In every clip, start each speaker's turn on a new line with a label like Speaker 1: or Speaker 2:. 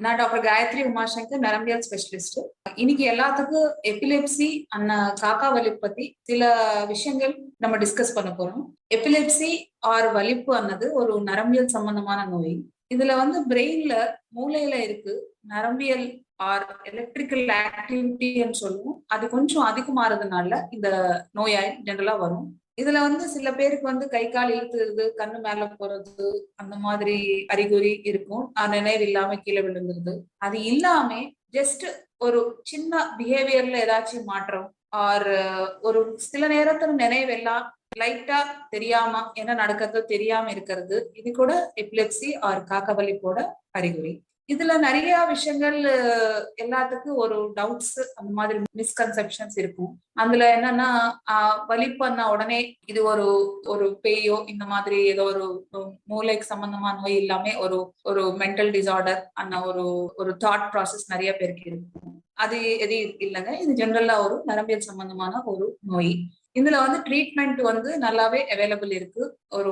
Speaker 1: நான் டாக்டர் காயத்ரி உமாசங்கர், நரம்பியல் ஸ்பெஷலிஸ்ட். இன்னைக்கு எல்லாத்துக்கும் எபிலெப்சி காக்கா வலிப்பு பத்தி சில விஷயங்கள் நம்ம டிஸ்கஸ் பண்ண போறோம். எபிலெப்சி ஆர் வலிப்பு அன்னது ஒரு நரம்பியல் சம்பந்தமான நோய். இதுல பிரெயின்ல மூளையில இருக்கு நரம்பியல் ஆர் எலக்ட்ரிக்கல் ஆக்டிவிட்டின்னு சொல்லுவோம். அது கொஞ்சம் அதிகமாறதுனால இந்த நோயாய் ஜெனரலா வரும். இதுல சில பேருக்கு கை கால் இழுத்துறது, கண்ணு மேல போறது, அந்த மாதிரி அறிகுறி இருக்கும். நினைவு இல்லாம கீழே விழுந்துருது. அது இல்லாம ஜஸ்ட் ஒரு சின்ன பிஹேவியர்ல ஏதாச்சும் மாற்றம் ஆர் ஒரு சில நேரத்துல நினைவு எல்லாம் லைட்டா தெரியாம என்ன நடக்கிறதோ தெரியாம இருக்கிறது, இது கூட எபிலெப்சி ஆர் காக்கவலிப்போட அறிகுறி. இதுல நிறைய விஷயங்கள் எல்லாத்துக்கும் ஒரு டவுட்ஸ் அந்த மாதிரி மிஸ்கன்செப்ஷன்ஸ் இருக்கும். அதுல என்னன்னா வலிப்புன்னா உடனே இது ஒரு ஒரு பேயோ இந்த மாதிரி ஏதோ ஒரு மூளைக்கு சம்பந்தமான நோய் இல்லாம ஒரு ஒரு மென்டல் டிசார்டர் அన్న ஒரு ஒரு தாட் ப்ராசஸ் நிறைய பேருக்கு இருக்கும். அது எது இல்லைங்க. இது ஜெனரலா ஒரு நரம்பியல் சம்பந்தமான ஒரு நோய். இதுல ட்ரீட்மெண்ட் நல்லாவே அவைலபிள் இருக்கு. ஒரு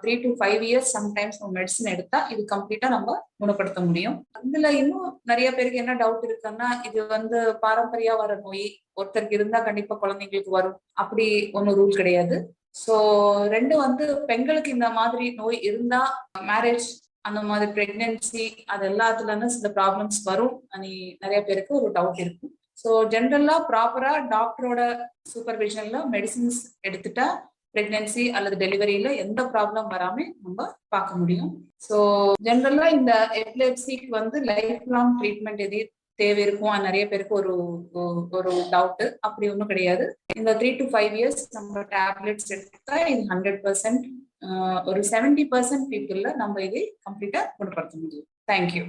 Speaker 1: 3 to 5 இயர்ஸ் சம்டைம்ஸ் மெடிசன் எடுத்தா இது கம்ப்ளீட்டா நம்ம குணப்படுத்த முடியும். இதுல இன்னும் நிறைய பேருக்கு என்ன டவுட் இருக்குன்னா, இது பாரம்பரியா வர நோய், ஒருத்தருக்கு இருந்தா கண்டிப்பா குழந்தைங்களுக்கு வரும், அப்படி ஒன்னும் ரூல் கிடையாது. சோ ரெண்டு பெண்களுக்கு இந்த மாதிரி நோய் இருந்தா மேரேஜ் அந்த மாதிரி பிரெக்னன்சி அது எல்லாத்துலன்னு சில ப்ராப்ளம்ஸ் வரும். நிறைய பேருக்கு ஒரு டவுட் இருக்கும். ஸோ ஜென்ரலா ப்ராப்பரா டாக்டரோட சூப்பர்விஷன்ல மெடிசின்ஸ் எடுத்துட்டா பிரெக்னன்சி அல்லது டெலிவரியில எந்த ப்ராப்ளம் வராம நம்ம பார்க்க முடியும். ஸோ ஜென்ரலா இந்த எபிலெப்சிக்கு லைஃப் லாங் ட்ரீட்மெண்ட் எது தேவை இருக்கும் நிறைய பேருக்கு ஒரு ஒரு டவுட். அப்படி ஒன்றும் கிடையாது. இந்த 3 to 5 இயர்ஸ் நம்ம டேப்லெட்ஸ் எடுத்தா இது 100%, ஒரு 70% பீப்புள்ல நம்ம இதை கம்ப்ளீட்டா குணப்படுத்த முடியும். தேங்க்யூ.